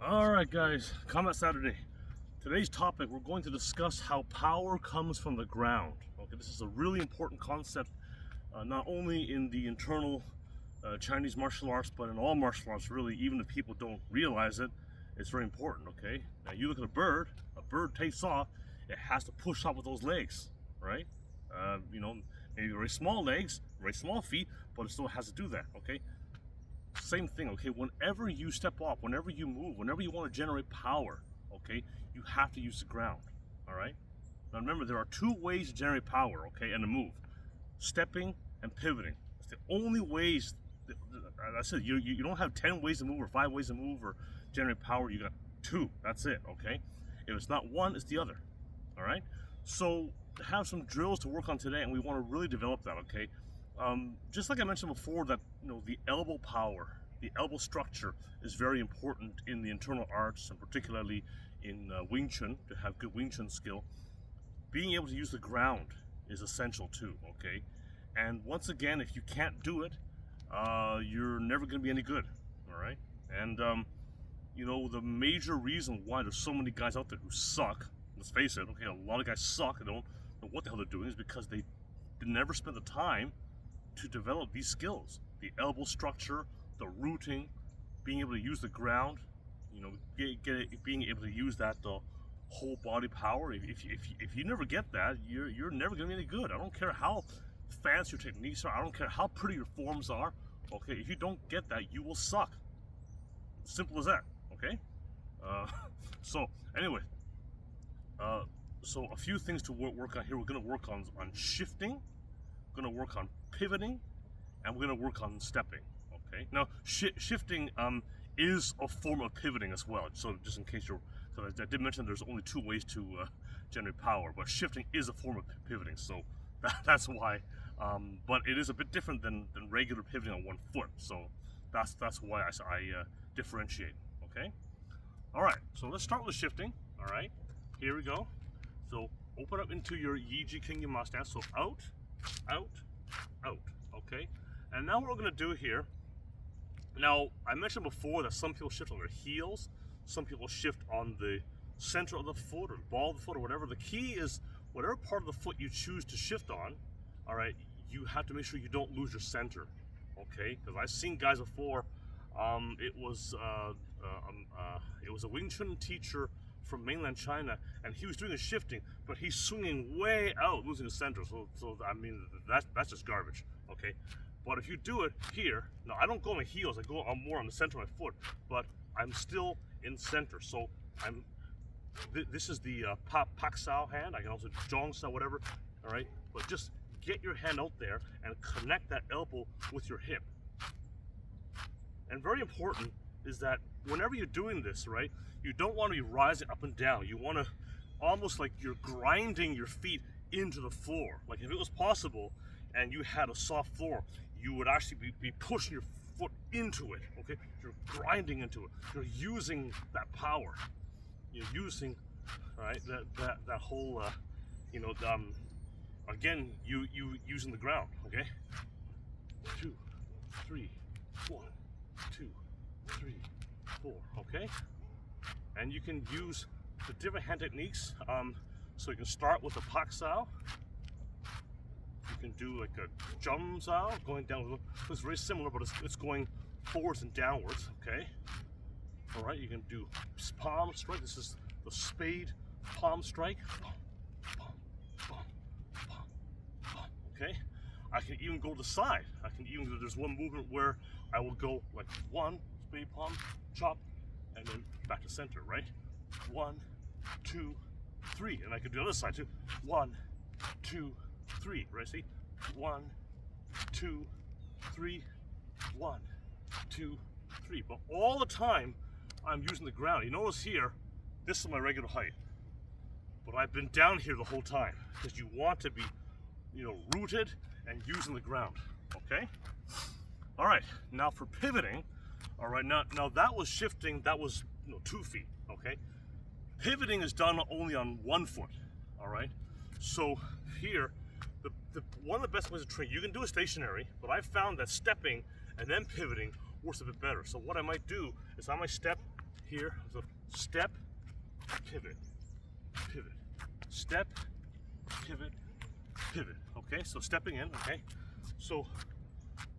Alright guys, Combat Saturday. Today's topic, we're going to discuss how power comes from the ground. Okay, this is a really important concept, not only in the internal Chinese martial arts, but in all martial arts really, even if people don't realize it, it's very important, okay? Now you look at a bird takes off, it has to push off with those legs, right? Maybe very small legs, very small feet, but it still has to do that, okay? Same thing, okay? Whenever you step off, whenever you move, whenever you want to generate power, okay, you have to use the ground, all right? Now remember, there are two ways to generate power, okay, and to move: stepping and pivoting. It's the only ways. I said you don't have 10 ways to move or 5 ways to move or generate power. You got two. That's it, okay? If it's not one, it's the other, all right? So have some drills to work on today, and we want to really develop that, okay? Just like I mentioned before, that the elbow power, the elbow structure is very important in the internal arts, and particularly in Wing Chun, to have good Wing Chun skill. Being able to use the ground is essential too, okay? And once again, if you can't do it, you're never going to be any good, all right? And the major reason why there's so many guys out there who suck, let's face it, okay, a lot of guys suck and don't know what the hell they're doing, is because they never spent the time to develop these skills: the elbow structure, the rooting, being able to use the ground, being able to use that the whole body power. If you never get that, you're never gonna be any good. I don't care how fancy your techniques are. I don't care how pretty your forms are. Okay, if you don't get that, you will suck. Simple as that. Okay. Uh, so anyway, so a few things to work on here. We're gonna work on shifting. We're gonna work on pivoting, and we're going to work on stepping. Okay. Now, shifting is a form of pivoting as well. So just in case because I did mention there's only two ways to generate power, but shifting is a form of pivoting. So that's why. But it is a bit different than regular pivoting on one foot. So that's why I differentiate. Okay. All right. So let's start with shifting. All right. Here we go. So open up into your Yiji Kingdom stance. So out, out, out. Okay, and now what we're going to do here, now I mentioned before that some people shift on their heels, some people shift on the center of the foot or the ball of the foot or whatever. The key is whatever part of the foot you choose to shift on, all right, you have to make sure you don't lose your center, okay? Because I've seen guys before, it was a Wing Chun teacher from mainland China, and he was doing the shifting, but he's swinging way out, losing the center. So I mean, that's just garbage. Okay, but if you do it here, now I don't go on my heels. I go more on the center of my foot, but I'm still in center. So this is the pak sao hand. I can also jong sao, whatever. All right, but just get your hand out there and connect that elbow with your hip. And very important is that whenever you're doing this, right, you don't want to be rising up and down. You want to almost like you're grinding your feet into the floor. Like if it was possible and you had a soft floor, you would actually be pushing your foot into it, okay? You're grinding into it. You're using that power. You're using, right, that whole, again, you using the ground, okay? 2, 3, 1, 2, 3, 4, okay? And you can use the different hand techniques. So you can start with a pak sao. You can do like a jump sao, going down. It's very similar, but it's going forwards and downwards, okay? All right, you can do palm strike. This is the spade palm strike. Okay? I can even go to the side. There's one movement where I will go like one, spade palm, chop, and then back to center, right? 1, 2, 3. And I can do the other side too. 1, 2, 3. Right? See? 1, 2, 3. 1, 2, 3. But all the time, I'm using the ground. You notice here, this is my regular height. But I've been down here the whole time because you want to be, rooted and using the ground. Okay? All right. Now for pivoting. All right. Now that was shifting. That was 2 feet. Okay. Pivoting is done only on 1 foot. All right. So here, one of the best ways to train, you can do it stationary, but I found that stepping and then pivoting works a bit better. So what I might do is I might step here. So step, pivot, pivot, step, pivot, pivot. Okay, so stepping in. Okay, so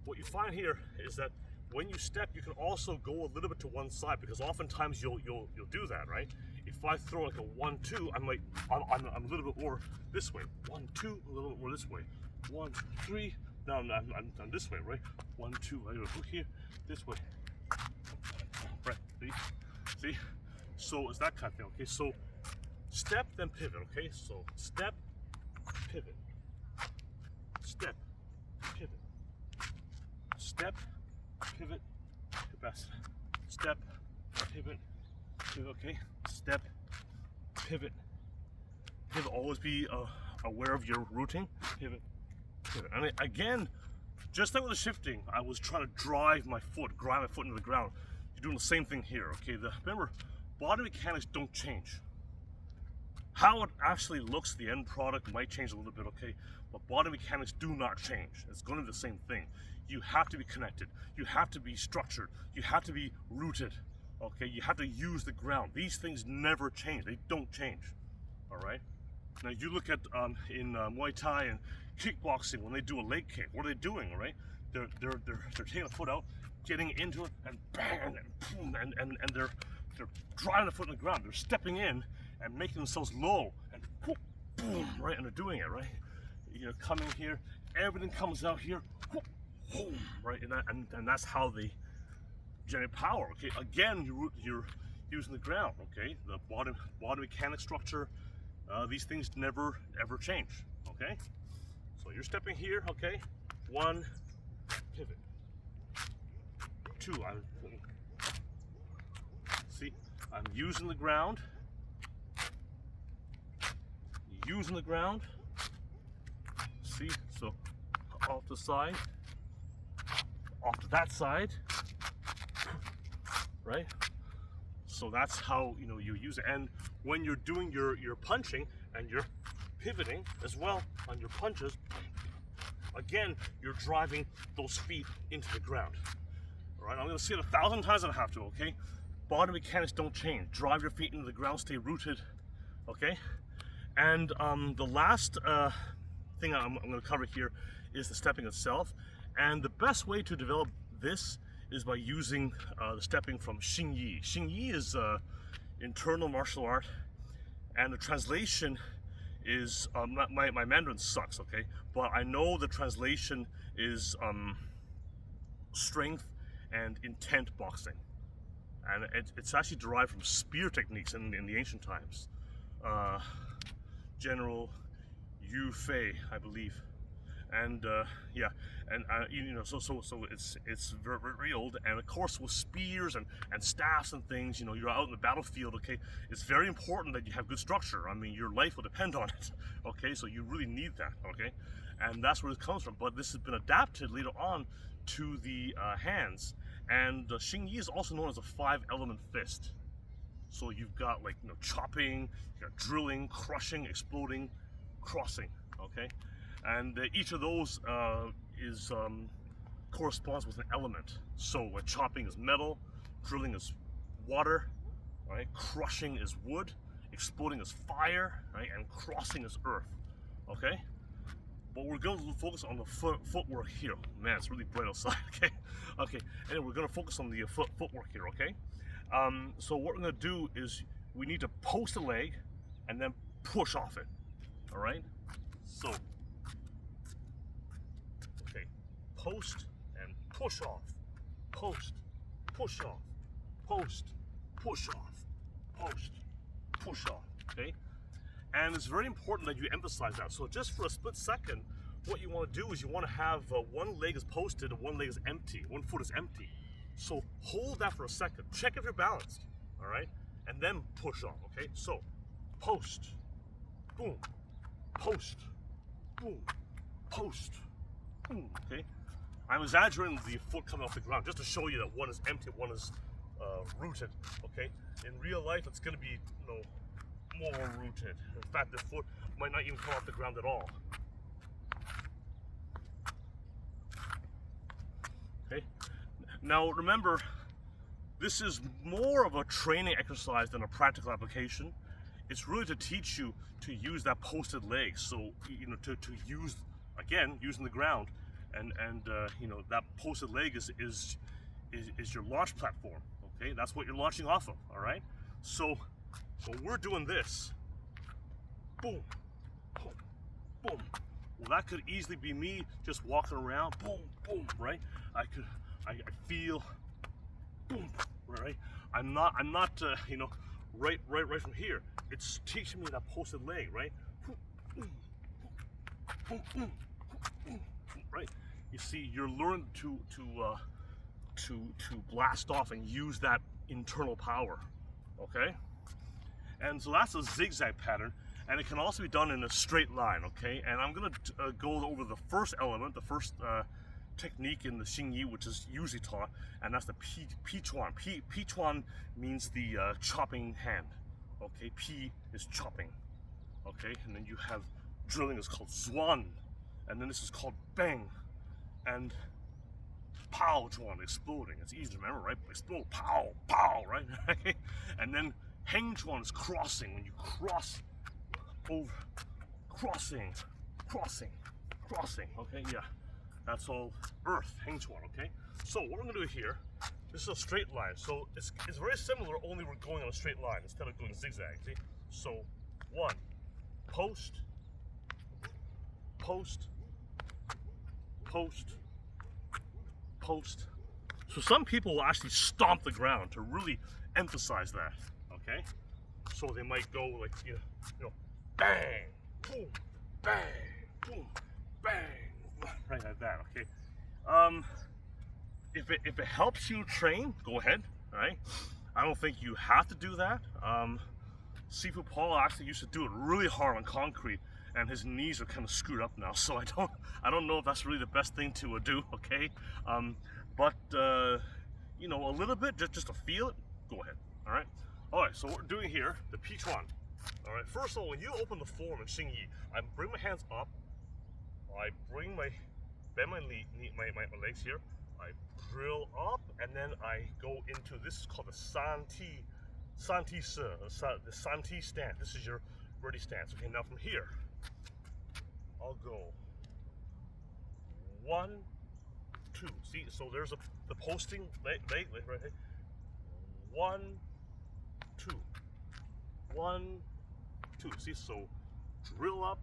what you find here is that when you step, you can also go a little bit to one side, because oftentimes you'll do that, right? If I throw like a 1-2, I'm a little bit more this way. 1-2, a little bit more this way. 1-3. Now I'm this way, right? 1-2. I go here, this way. Right? See? So it's that kind of thing. Okay. So step then pivot. Okay. So step, pivot. Step, pivot. Step, pivot. Step, pivot. Okay. Step, pivot. Pivot. Always be aware of your routing. Pivot. Pivot. And again, just like with the shifting, I was trying to drive my foot into the ground. You're doing the same thing here. Okay. Remember, body mechanics don't change. How it actually looks, the end product might change a little bit. Okay. But body mechanics do not change. It's going to be the same thing. You have to be connected. You have to be structured. You have to be rooted. Okay, you have to use the ground. These things never change. They don't change. All right. Now you look at in Muay Thai and kickboxing, when they do a leg kick, what are they doing? All right, they're taking a foot out, getting into it, and bang, and they're driving the foot in the ground. They're stepping in and making themselves low, and boom, right, and they're doing it right. You're coming here, everything comes out here, right, and that's how they generate power. Okay, again, you're using the ground. Okay, the body mechanic structure, these things never ever change. Okay, so you're stepping here. Okay, 1, pivot. 2, I'm using the ground. Using the ground. See, so off the side, off to that side. Right? So that's how you use it. And when you're doing your punching and you're pivoting as well on your punches, again, you're driving those feet into the ground. All right, I'm going to say it 1,000 times if I have to. Okay, body mechanics don't change. Drive your feet into the ground, stay rooted. Okay, and the last thing I'm going to cover here is the stepping itself. And the best way to develop this is by using the stepping from Xing Yi. Xing Yi is internal martial art, and the translation is my Mandarin sucks, okay, but I know the translation is strength and intent boxing, and it's actually derived from spear techniques in the ancient times. General Yu Fei, I believe. And yeah, and so it's very, very old, and of course with spears and staffs and things, you're out in the battlefield. Okay, it's very important that you have good structure. I mean, your life will depend on it. Okay, so you really need that. Okay, and that's where it comes from. But this has been adapted later on to the hands, and Xing Yi is also known as a 5-element fist. So you've got like chopping, you got drilling, crushing, exploding, crossing. Okay. And each of those corresponds with an element. So chopping is metal, drilling is water, right? Crushing is wood, exploding is fire, right? And crossing is earth. Okay. But we're going to focus on the footwork here. Man, it's really bright outside. Okay. Okay. And we're going to focus on the footwork here. Okay. So what we're going to do is we need to post a leg and then push off it. All right. So. Post and push off. Post, push off. Post, push off. Post, push off. Okay? And it's very important that you emphasize that. So just for a split second, what you want to do is you want to have one leg is posted and one leg is empty. One foot is empty. So hold that for a second. Check if you're balanced. All right? And then push off. Okay? So post, boom, post, boom, post, boom. Okay? I'm exaggerating the foot coming off the ground just to show you that one is empty, one is rooted. Okay, in real life, it's going to be more rooted. In fact, the foot might not even come off the ground at all. Okay. Now remember, This is more of a training exercise than a practical application. It's really to teach you to use that posted leg. So, you know, to use, again, using the ground, and you know, that posted leg is your launch platform. Okay, that's what you're launching off of. All right. So when we're doing this, boom, boom, boom. Well, that could easily be me just walking around, boom, boom, right? I feel, boom, right? I'm not, you know, right from here. It's teaching me that posted leg, right? Right? You see, you're learning to blast off and use that internal power, okay? And so that's a zigzag pattern, and it can also be done in a straight line, okay? And I'm gonna go over the first element, the first technique in the Xingyi, which is usually taught, and that's the Pi Chuan. Pi Chuan means the chopping hand, okay? Pi is chopping, okay? And then you have drilling is called Zuan, and then this is called Bang, and Pow Chuan, exploding. It's easy to remember, right? Explode, pow, pow, right? And then Heng Chuan is crossing, when you cross over, crossing, okay? Yeah, that's all earth, Heng Chuan, okay? So what we're gonna do here, this is a straight line. So it's very similar, only we're going on a straight line instead of doing zigzag, see? So one, post, post, post, post. So some people will actually stomp the ground to really emphasize that, okay? So they might go like, you know, bang, boom, bang, boom, bang, right like that, okay? If it helps you train, go ahead, all right? I don't think you have to do that. Sifu Paul actually used to do it really hard on concrete, and his knees are kind of screwed up now, so I don't know if that's really the best thing to do, okay? But you know, a little bit, just to feel it, go ahead, all right? All right, so what we're doing here, the Pi Chuan. All right, first of all, when you open the form in Xingyi, I bring my hands up, I bend my legs here, I drill up, and then I go into, this is called the Santi Si, the Santi stance. This is your ready stance. Okay, now from here, I'll go 1, 2. See, so there's the posting leg right here. 1, 2. 1, 2. See, so drill up,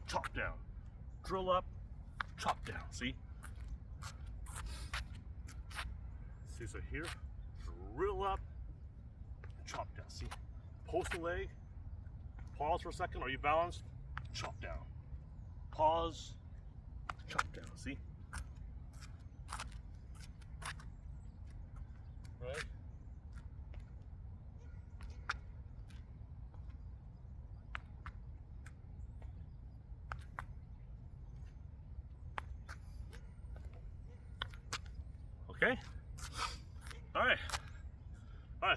chop down. Drill up, chop down. See? See, so here, drill up, chop down. See? Post the leg, pause for a second. Are you balanced? Chop down. Pause, chop down. See? Right? Okay. All right.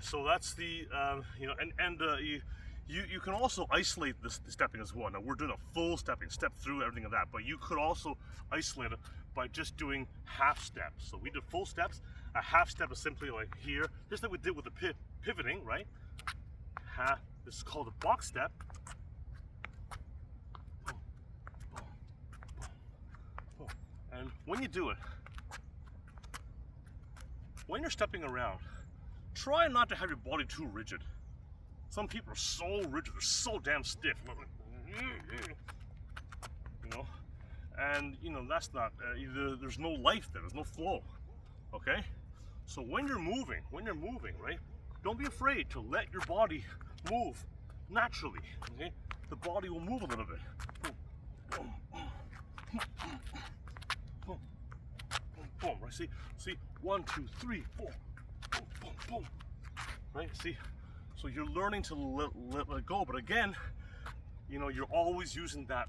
So that's the you know, and you can also isolate the stepping as well. Now we're doing a full stepping, step through everything of that, but you could also isolate it by just doing half steps. So we did full steps. A half step is simply like here, just like we did with the pivoting, right? This is called a box step. Boom, boom, boom, boom. And when you do it, when you're stepping around, try not to have your body too rigid. Some people are so rigid, they're so damn stiff. You know, and you know that's not. There's no life there. There's no flow. Okay, so when you're moving, right? Don't be afraid to let your body move naturally. Okay, the body will move a little bit. Boom, boom, boom, boom. Right? See, 1, 2, 3, 4. Boom, boom, boom. Right? See, so you're learning to let go, but again, you know, you're always using that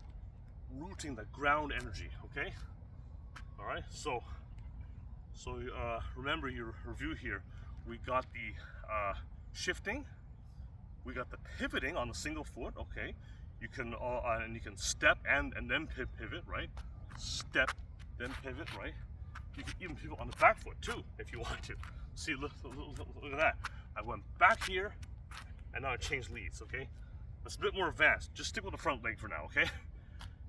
rooting, that ground energy. Okay. All right. So remember your review here. We got the shifting. We got the pivoting on the single foot. Okay. You can and you can step and then pivot, right? Step, then pivot, right? You can even pivot on the back foot too, if you want to. See, look at that. I went back here, and now I changed leads, okay? It's a bit more advanced. Just stick with the front leg for now, okay?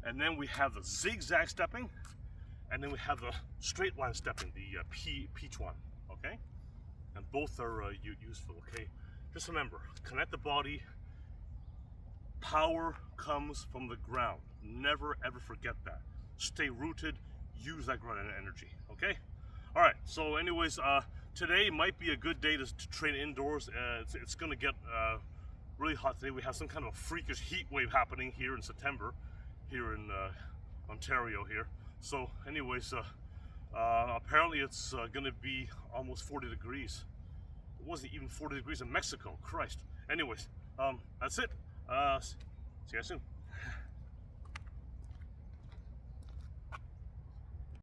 And then we have the zigzag stepping, and then we have the straight line stepping, the peach one, okay? And both are useful, okay? Just remember, connect the body. Power comes from the ground. Never ever forget that. Stay rooted, use that ground energy, okay? All right, so anyways, today might be a good day to train indoors. It's gonna get really hot today. We have some kind of a freakish heat wave happening here in September, here in Ontario here. So anyways, apparently it's gonna be almost 40 degrees. It wasn't even 40 degrees in Mexico, Christ. Anyways, that's it. See you guys soon.